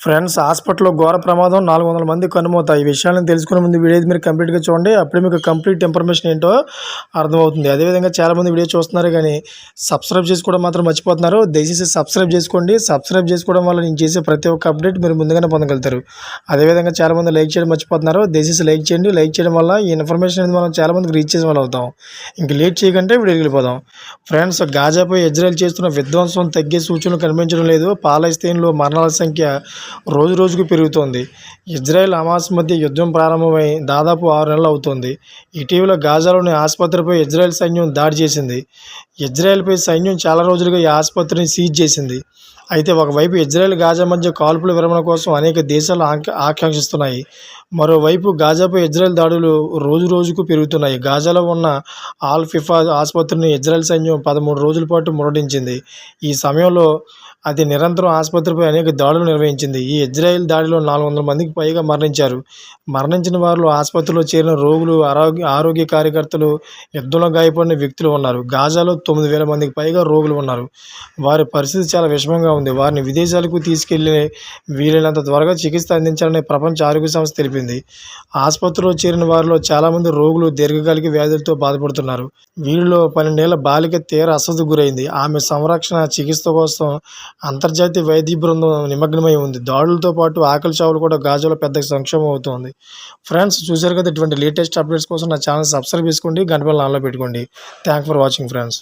Friends, హాస్పిటల్‌లో ఘోర ప్రమాదం, 400 మంది కన్నుమూత. ఈ విషయాలను తెలుసుకునే ముందు వీడియో మీరు కంప్లీట్‌గా చూడండి. అప్పుడే మీకు కంప్లీట్ ఇన్ఫర్మేషన్ ఏంటో అర్థమవుతుంది. అదేవిధంగా చాలామంది వీడియో చూస్తున్నారు కానీ సబ్స్క్రైబ్ చేసుకోవడం మాత్రం మర్చిపోతున్నారు. దయచేసి సబ్స్క్రైబ్ చేసుకోండి. సబ్స్క్రైబ్ చేసుకోవడం వల్ల నేను చేసే ప్రతి ఒక్క అప్డేట్ మీరు ముందుగానే పొందగలుగుతారు. అదేవిధంగా చాలామంది లైక్ చేయడం మర్చిపోతున్నారు. దయచేసి లైక్ చేయండి. లైక్ చేయడం వల్ల ఈ ఇన్ఫర్మేషన్ అనేది మనం చాలామందికి రీచ్ చేసే వాళ్ళు అవుతాం. ఇంక లేట్ చేయకంటే వీడియోకి వెళ్ళిపోదాం. ఫ్రెండ్స్, గాజాపై ఇజ్రాయెల్ చేస్తున్న విధ్వంసం తగ్గే సూచనలు కనిపించడం లేదు. పాలస్తీన్లో మరణాల సంఖ్య రోజురోజుకు పెరుగుతోంది. ఇజ్రాయెల్, హమాస్ మధ్య యుద్ధం ప్రారంభమై దాదాపు 6 నెలలు అవుతోంది. ఇటీవల గాజాలోని ఆసుపత్రిపై ఇజ్రాయెల్ సైన్యం దాడి చేసింది. ఇజ్రాయెల్పై సైన్యం చాలా రోజులుగా ఈ ఆసుపత్రిని సీజ్ చేసింది. అయితే ఒకవైపు ఇజ్రాయెల్, గాజా మధ్య కాల్పుల విరమణ కోసం అనేక దేశాలు ఆకాంక్షిస్తున్నాయి. మరోవైపు గాజాపై ఇజ్రాయెల్ దాడులు రోజురోజుకు పెరుగుతున్నాయి. గాజాలో ఉన్న ఆల్ ఫిఫా ఆసుపత్రిని ఇజ్రాయెల్ సైన్యం 13 రోజుల పాటు ముట్టడించింది. ఈ సమయంలో అది నిరంతరం ఆసుపత్రిపై అనేక దాడులు నిర్వహించింది. ఈ ఇజ్రాయెల్ దాడిలో 400 మందికి పైగా మరణించారు. మరణించిన వారిలో ఆసుపత్రిలో చేరిన రోగులు, ఆరోగ్య కార్యకర్తలు, యుద్ధంలో గాయపడిన వ్యక్తులు ఉన్నారు. గాజాలో 9,000 మందికి పైగా రోగులు ఉన్నారు. వారి పరిస్థితి చాలా విషమంగా ఉంది. వారిని విదేశాలకు తీసుకెళ్లి వీలైనంత త్వరగా చికిత్స అందించాలని ప్రపంచ ఆరోగ్య సంస్థ తెలిపింది. ఆసుపత్రిలో చేరిన వారిలో చాలామంది రోగులు దీర్ఘకాలిక వ్యాధులతో బాధపడుతున్నారు. వీరిలో 12 ఏళ్ల బాలిక తీవ్ర అస్వస్థతకు గురైంది. ఆమె సంరక్షణ, చికిత్స కోసం అంతర్జాతీయ వైద్య బృందం నిమగ్నమై ఉంది. దాడులతో పాటు ఆకలి చావులు కూడా గాజాలో పెద్ద సంక్షోభం అవుతోంది. ఫ్రెండ్స్, చూశారు కదా, ఇటువంటి లేటెస్ట్ అప్డేట్స్ కోసం నా ఛానల్ సబ్స్క్రైబ్ చేసుకోండి, గంట బెల్ ఆన్లో పెట్టుకోండి. Thank for watching friends.